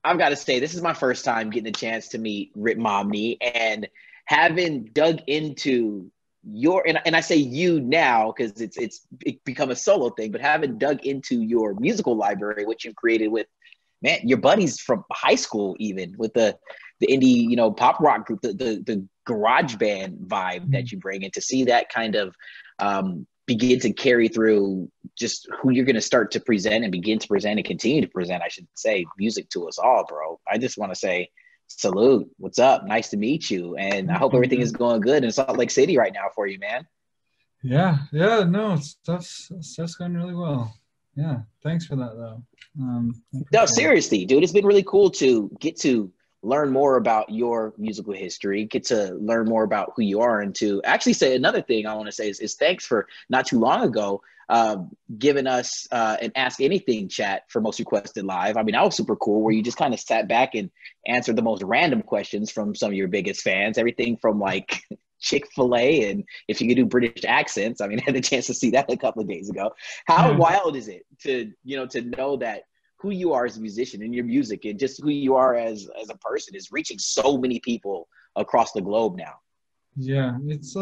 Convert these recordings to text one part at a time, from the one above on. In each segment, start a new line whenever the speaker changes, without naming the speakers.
I've got to say, this is my first time getting a chance to meet Ritt Momney, and having dug into and I say you now because it become a solo thing, but having dug into your musical library, which you've created with, man, your buddies from high school, even with the indie, pop rock group, the garage band vibe that you bring, and to see that kind of begin to carry through just who you're going to start to present and begin to present and continue to present, I should say, music to us all, bro. I just want to say salute. What's up? Nice to meet you. And I hope everything is going good in Salt Lake City right now for you, man.
Yeah, no, stuff's going really well. Yeah, thanks for that, though.
No, seriously, dude, it's been really cool to get to learn more about your musical history, get to learn more about who you are, and to actually say another thing I want to say is thanks for not too long ago giving us an Ask Anything chat for Most Requested Live. I mean, that was super cool, where you just kind of sat back and answered the most random questions from some of your biggest fans, everything from like Chick-fil-A and if you could do British accents. I mean, I had the chance to see that a couple of days ago. How wild is it to know that who you are as a musician and your music and just who you are as a person is reaching so many people across the globe now?
Yeah, it's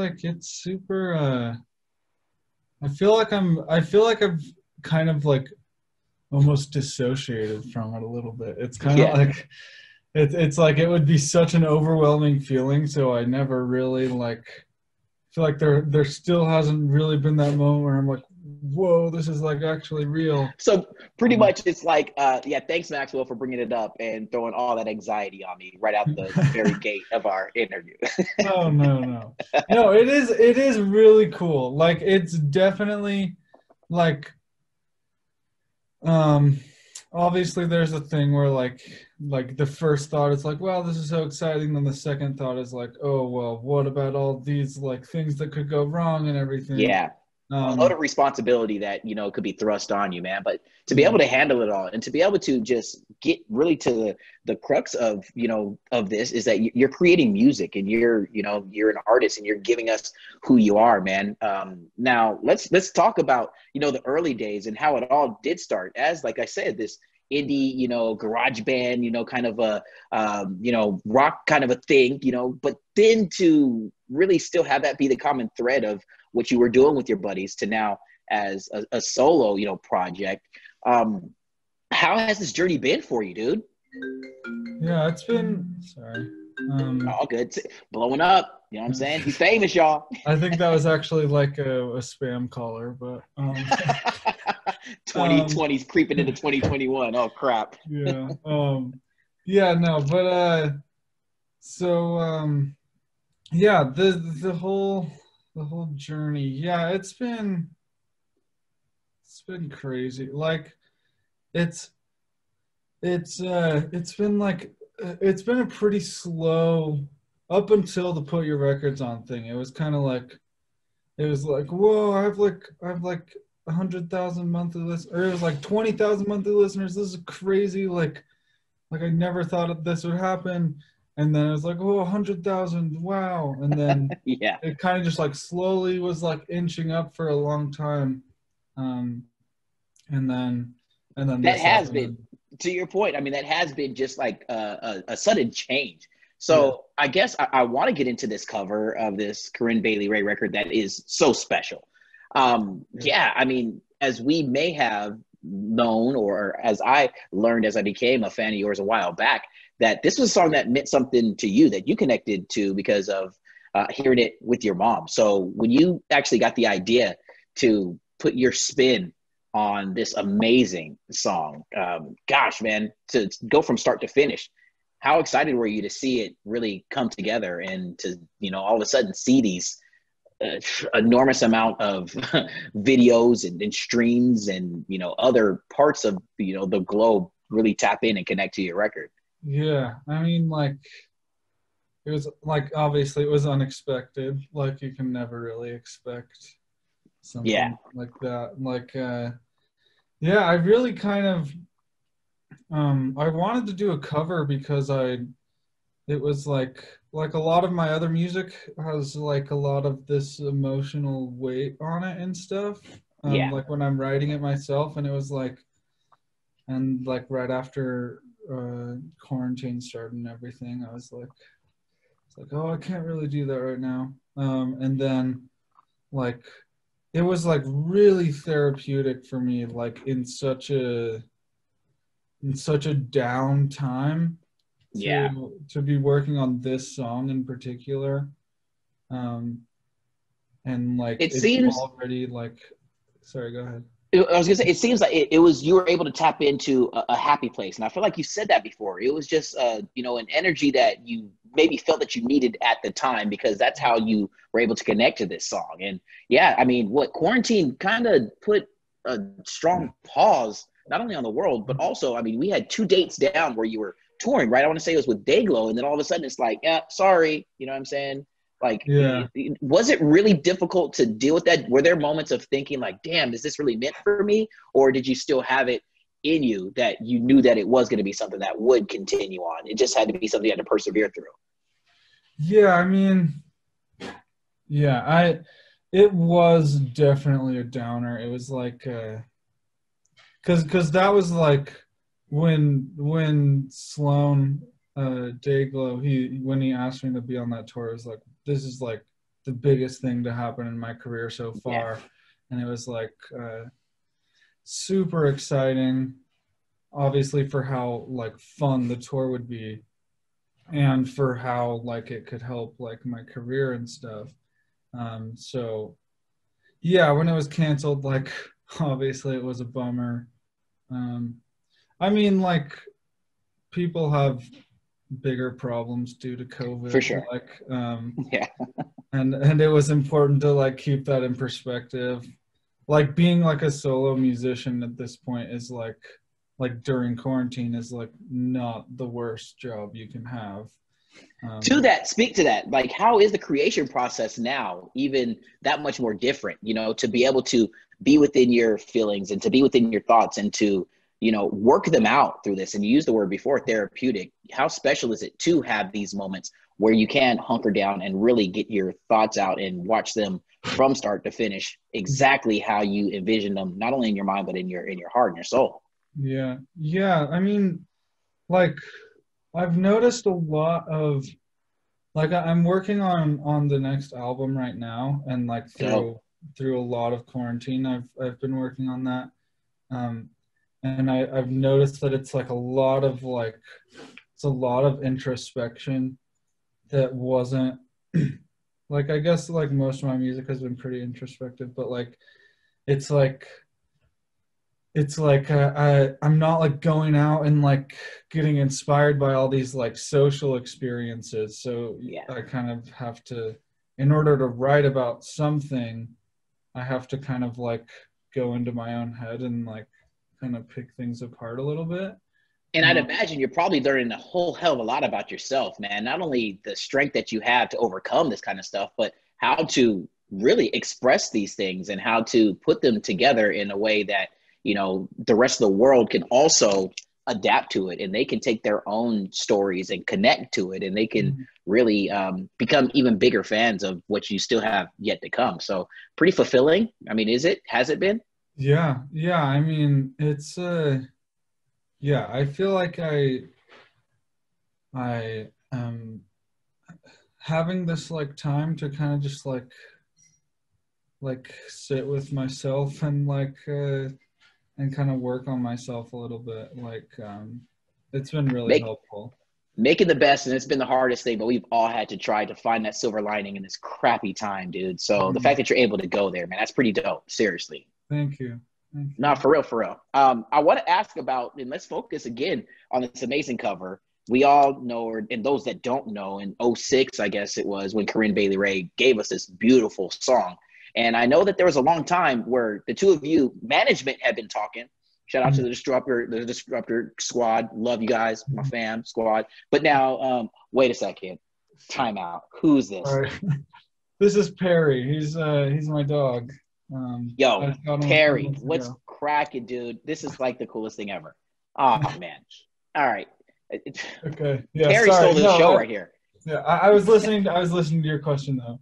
super I feel like I've kind of like almost dissociated from it a little bit. It's kind of like it's like it would be such an overwhelming feeling, so I never really feel like there still hasn't really been that moment where I'm like, whoa, this is like actually real.
So pretty much it's like, thanks Maxwell for bringing it up and throwing all that anxiety on me right out the very gate of our interview.
No, it is really cool. Like, it's definitely like, obviously there's a thing where like the first thought is like, wow, this is so exciting. Then the second thought is like, oh, well, what about all these like things that could go wrong and everything?
Yeah. A load of responsibility that, could be thrust on you, man. But to be able to handle it all and to be able to just get really to the crux of, of this is that you're creating music and you're an artist and you're giving us who you are, man. Now let's talk about, the early days and how it all did start as, like I said, this indie, garage band, kind of a, rock kind of a thing, but then to really still have that be the common thread of what you were doing with your buddies to now as a solo, project. How has this journey been for you, dude?
Yeah, it's been, sorry.
All good. Blowing up. You know what I'm saying? He's famous, y'all.
I think that was actually like a spam caller, but
2020's creeping into 2021. Oh crap.
Yeah. No, but yeah, the whole journey. Yeah, it's been crazy. Like, it's been like it's been a pretty slow up until the put your records on thing. It was kind of like, it was like, whoa, I have like 100,000 monthly listeners, or it was like 20,000 monthly listeners. This is crazy. Like I never thought this would happen. And then it was like, oh, 100,000, wow. And then
yeah,
it kind of just like slowly was like inching up for a long time. And then
that has been, to your point, I mean, that has been just like a sudden change. So I guess I want to get into this cover of this Corinne Bailey Rae record that is so special. I mean, as we may have known, or as I learned as I became a fan of yours a while back, that this was a song that meant something to you, that you connected to because of hearing it with your mom. So when you actually got the idea to put your spin on this amazing song, gosh, man, to go from start to finish, how excited were you to see it really come together and to, all of a sudden see these enormous amount of videos and streams and, other parts of, the globe really tap in and connect to your record?
Yeah, I mean, like, it was like, obviously it was unexpected. Like, you can never really expect something like that. Like, I really kind of, I wanted to do a cover because it was like a lot of my other music has like a lot of this emotional weight on it and stuff. Like when I'm writing it myself, and it was like, and like right after quarantine started and everything, I was like, it's like, oh, I can't really do that right now. And then like it was like really therapeutic for me, like in such a down time
Yeah.
to be working on this song in particular. And like
It
it's
seems
already like, sorry, go ahead.
I was gonna say, it seems like it was you were able to tap into a happy place, and I feel like you said that before. It was just an energy that you maybe felt that you needed at the time because that's how you were able to connect to this song. And yeah, I mean, what quarantine kind of put a strong pause not only on the world but also, I mean, we had 2 dates down where you were touring, right? I want to say it was with Dayglow, and then all of a sudden it's like, yeah, sorry, you know what I'm saying? Like,
Yeah.
was it really difficult to deal with that? Were there moments of thinking like, damn, is this really meant for me? Or did you still have it in you that you knew that it was going to be something that would continue on? It just had to be something you had to persevere through.
Yeah, I mean, yeah, it was definitely a downer. It was like, cause that was like when Sloan, Dayglow, when he asked me to be on that tour, it was like, this is like the biggest thing to happen in my career so far.
Yeah.
And it was like, super exciting, obviously for how like fun the tour would be and for how like it could help like my career and stuff. So yeah, when it was canceled, like obviously it was a bummer. I mean, like people have bigger problems due to
For
COVID,
sure.
like
Yeah.
and it was important to like keep that in perspective. Like being like a solo musician at this point is like during quarantine is like not the worst job you can have.
To that, speak to that. Like, how is the creation process now even that much more different, to be able to be within your feelings and to be within your thoughts and to, work them out through this? And you used the word before, therapeutic. How special is it to have these moments where you can hunker down and really get your thoughts out and watch them from start to finish exactly how you envision them, not only in your mind, but in your heart and your soul?
Yeah. Yeah. I mean, like I've noticed a lot of like I'm working on the next album right now, and like
Dope.
through a lot of quarantine I've been working on that. Um and I've noticed that it's like it's a lot of introspection that wasn't like, I guess like most of my music has been pretty introspective, but like it's like I'm not like going out and like getting inspired by all these like social experiences. So
Yeah.
I kind of have to, in order to write about something, I have to kind of like go into my own head and like kind of pick things apart a little bit.
And I'd
Um,
imagine you're probably learning a whole hell of a lot about yourself, man. Not only the strength that you have to overcome this kind of stuff, but how to really express these things and how to put them together in a way that, the rest of the world can also adapt to it and they can take their own stories and connect to it and they can really become even bigger fans of what you still have yet to come. So pretty fulfilling. I mean, has it been?
yeah, yeah. I mean, it's yeah. I feel like I am having this like time to kind of just like sit with myself and like and kind of work on myself a little bit. Like it's been really
Make
helpful.
Making the best, and it's been the hardest thing, but we've all had to try to find that silver lining in this crappy time, dude. So the fact that you're able to go there, man, that's pretty dope. Seriously.
Thank you. Thank
No,
you.
for real, for real. I want to ask about, and let's focus again on this amazing cover. We all know, and those that don't know, in '06, I guess it was, when Corinne Bailey Rae gave us this beautiful song. And I know that there was a long time where the two of you, management, had been talking. Shout out to the Disruptor squad. Love you guys, my fam squad. But now, wait a second. Time out. Who's this?
All right. This is Perry. He's my dog.
Yo,
I got him a few
Perry,
months
what's
ago.
cracking, dude? This is like the coolest thing ever. Oh, man. All right.
Okay. Yeah.
Perry
Sorry.
stole the
No.
show right here.
Yeah. I was listening. I was listening to your question though.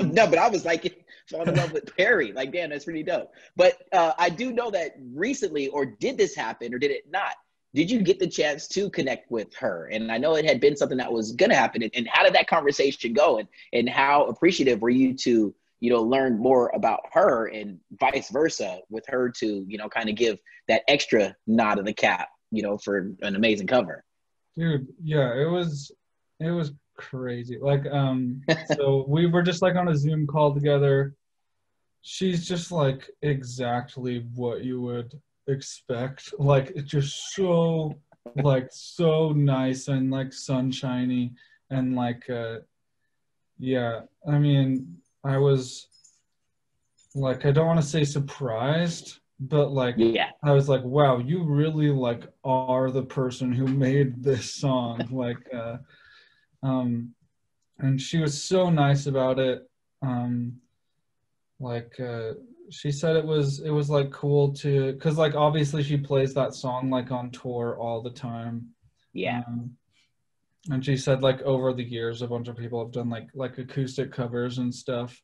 No, but I was like falling in love with Perry. Like, damn, that's pretty dope. But I do know that recently, or did this happen, or did it not? did you get the chance to connect with her? And I know it had been something that was going to happen. And how did that conversation go? And how appreciative were you to, learn more about her and vice versa with her to, kind of give that extra nod of the cap, for an amazing cover?
Dude, yeah, it was crazy. Like, so we were just like on a Zoom call together. She's just like exactly what you would expect. Like, it's just so nice and like sunshiny and like yeah, I mean, I was like, I don't want to say surprised, but like
Yeah.
I was like, wow, you really like are the person who made this song. Like um and she was so nice about it. Um like she said it was like cool to, because like obviously she plays that song like on tour all the time.
Yeah.
um and she said like over the years a bunch of people have done like acoustic covers and stuff,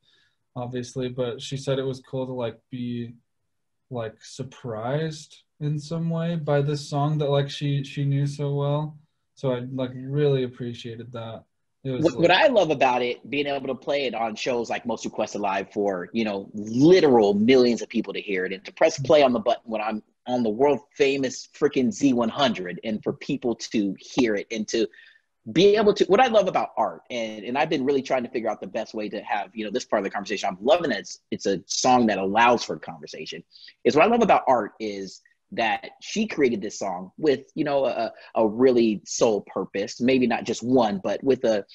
obviously, but she said it was cool to like be like surprised in some way by this song that like she knew so well. So I like really appreciated that. It was
What
like,
I love about it, being able to play it on shows like Most Requested Live for, literal millions of people to hear it, and to press play on the button when I'm on the world famous freaking Z100, and for people to hear it and to be able to, what I love about art, and I've been really trying to figure out the best way to have, this part of the conversation. I'm loving it. It's a song that allows for conversation. Is what I love about art is that she created this song with, a really sole purpose, maybe not just one, but with a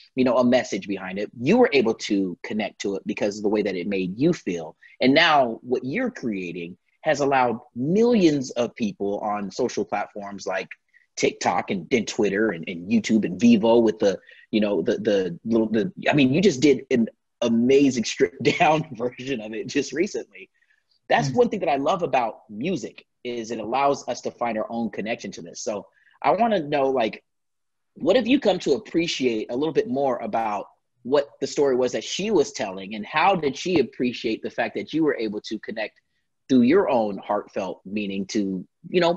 message behind it. You were able to connect to it because of the way that it made you feel. And now what you're creating has allowed millions of people on social platforms like TikTok and Twitter and YouTube and Vivo with I mean, you just did an amazing stripped down version of it just recently. That's one thing that I love about music, is it allows us to find our own connection to this. So I want to know, like, what have you come to appreciate a little bit more about what the story was that she was telling, and how did she appreciate the fact that you were able to connect through your own heartfelt meaning to,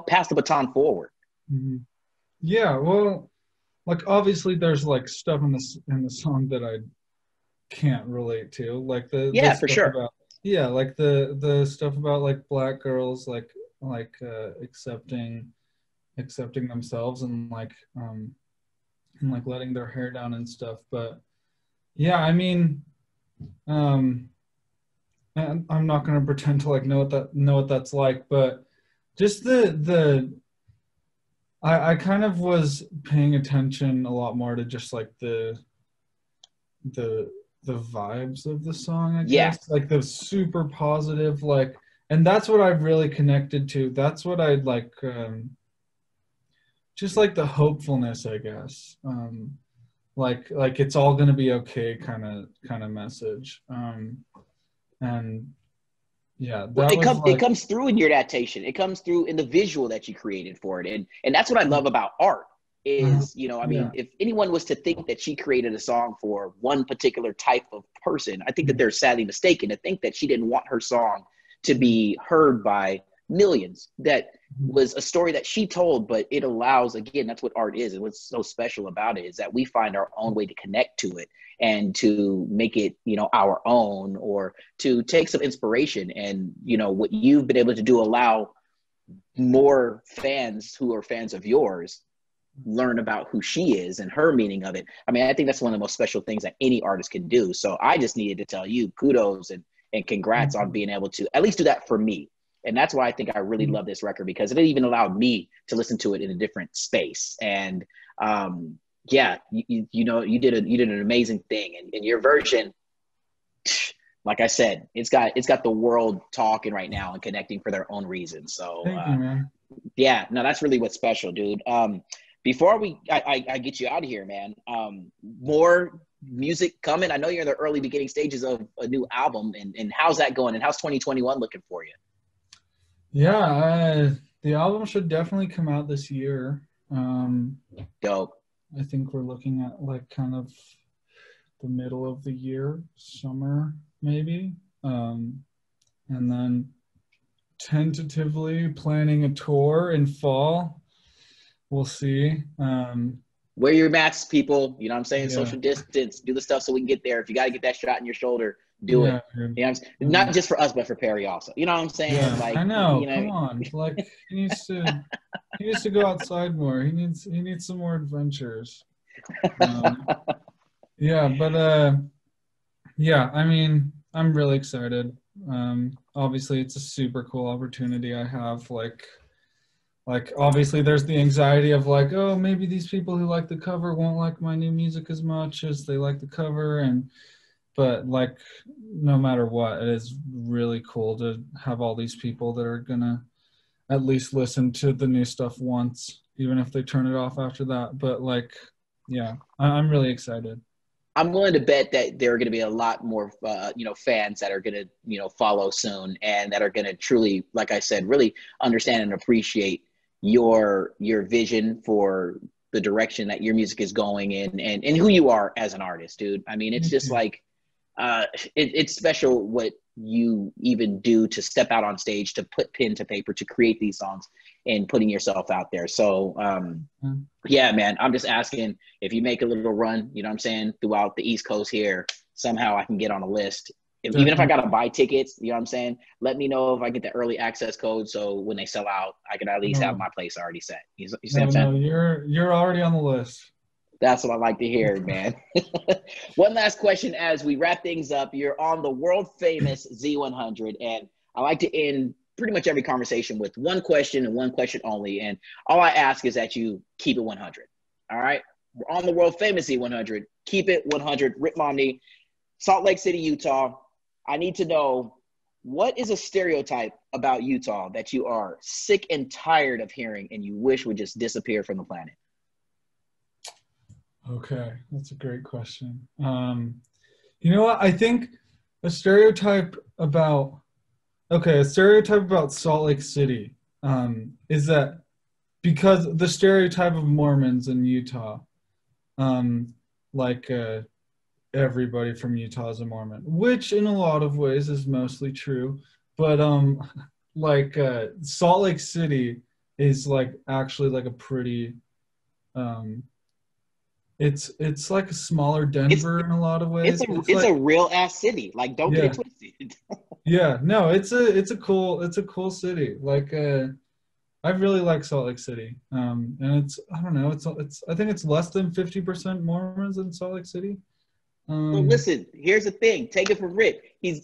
pass the baton forward?
mhm. Yeah, well, like obviously there's like stuff in the song that I can't relate to, like the
Yeah, for
stuff
sure.
about, yeah, like the stuff about like black girls like accepting themselves and like letting their hair down and stuff. But yeah, I mean, um and I'm not gonna pretend to like know what that's like, but just the I kind of was paying attention a lot more to just like the the vibes of the song, I
Yeah.
guess, like the super positive, like, and that's what I've really connected to. That's what I'd like, just like the hopefulness, I guess. Like it's all gonna be okay kind of message. And yeah,
Well,
that was
it
like,
comes through in your adaptation. It comes through in the visual that you created for it, and that's what I love about art. Is, I mean,
yeah.
if anyone was to think that she created a song for one particular type of person, I think that they're sadly mistaken to think that she didn't want her song to be heard by millions. That was a story that she told, but it allows, again, that's what art is, and what's so special about it is that we find our own way to connect to it and to make it, our own, or to take some inspiration. And, what you've been able to do, allow more fans who are fans of yours learn about who she is and her meaning of it. I mean, I think that's one of the most special things that any artist can do. So I just needed to tell you kudos and congrats on being able to at least do that for me. And that's why I think I really love this record, because it even allowed me to listen to it in a different space. And yeah, you did an amazing thing, and your version, like I said, it's got the world talking right now and connecting for their own reasons. So
Thank you, man.
yeah, no, that's really what's special, dude. Before I get you out of here, man, more music coming. I know you're in the early beginning stages of a new album, and how's that going? And how's 2021 looking for you?
Yeah, the album should definitely come out this year.
Dope.
I think we're looking at like kind of the middle of the year, summer maybe. And then tentatively planning a tour in fall. we'll see.
Wear your masks, people. You know what I'm saying?
Yeah,
Social distance. Do the stuff so we can get there. If you got to get that shot in your shoulder, do it.
yeah, dude.
You know what I'm saying? Not just for us, but for Perry also. You know what I'm saying?
Yeah, I
Like,
know. Come on, like he needs to go outside more. He needs some more adventures. Um, yeah, but yeah, I mean, I'm really excited. Obviously, it's a super cool opportunity I have. Like obviously, there's the anxiety of like, oh, maybe these people who like the cover won't like my new music as much as they like the cover, and but like, no matter what, it is really cool to have all these people that are gonna at least listen to the new stuff once, even if they turn it off after that. But like, yeah, I'm really excited.
I'm willing to bet that there are going to be a lot more, fans that are going to, follow soon and that are going to truly, like I said, really understand and appreciate your vision for the direction that your music is going in and who you are as an artist, dude. I mean, it's
Thank
just
you.
like, it's special what you even do to step out on stage, to put pen to paper, to create these songs and putting yourself out there. So, yeah, man, I'm just asking if you make a little run, you know what I'm saying, throughout the East Coast here, somehow I can get on a list. Even if I got
Definitely.
to buy tickets, you know what I'm saying, let me know if I get the early access code. So when they sell out, I can at least have
No,
my place already set. You see what I'm
no,
saying?
no, you're already on the list.
That's what I like to hear, man. One last question as we wrap things up. You're on the world famous Z100, and I like to end pretty much every conversation with one question and one question only. And all I ask is that you keep it 100. All right? We're on the world famous Z100. Keep it 100. Ritt Momney, Salt Lake City, Utah. I need to know, what is a stereotype about Utah that you are sick and tired of hearing and you wish would just disappear from the planet?
Okay, that's a great question. You know what? I think a stereotype about a stereotype about Salt Lake City is that because the stereotype of Mormons in Utah, um, like everybody from Utah is a Mormon, which in a lot of ways is mostly true. But like Salt Lake City is like actually like a pretty um, it's like a smaller
It's
Denver in a lot of
it's
ways.
a
It's
it's
like
a real ass city. Like, don't get it
yeah,
twisted.
yeah. No, it's a cool city. Like I really like Salt Lake City. And it's I don't know, it's I think it's less than 50% Mormons in Salt Lake City.
Well,
Um
listen. Here's the thing. Take it from Rick. He's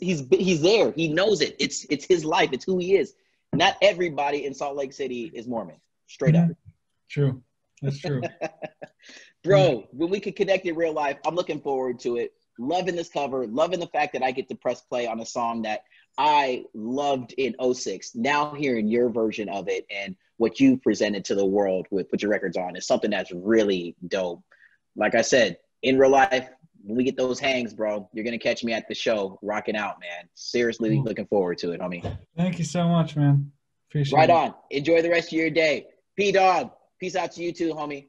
there. He knows it. It's his life. It's who he is. Not everybody in Salt Lake City is Mormon. Straight up,
mhm, true. That's true. Mm,
bro. When we can connect in real life, I'm looking forward to it. Loving this cover. Loving the fact that I get to press play on a song that I loved in '06. Now hearing your version of it and what you presented to the world with Put Your Records On is something that's really dope. Like I said, in real life, when we get those hangs, bro, you're gonna catch me at the show rocking out, man. Seriously
cool.
looking forward to it, homie.
Thank you so much, man. Appreciate
Right
it.
on. Enjoy the rest of your day. P Dog. Peace out to you too, homie.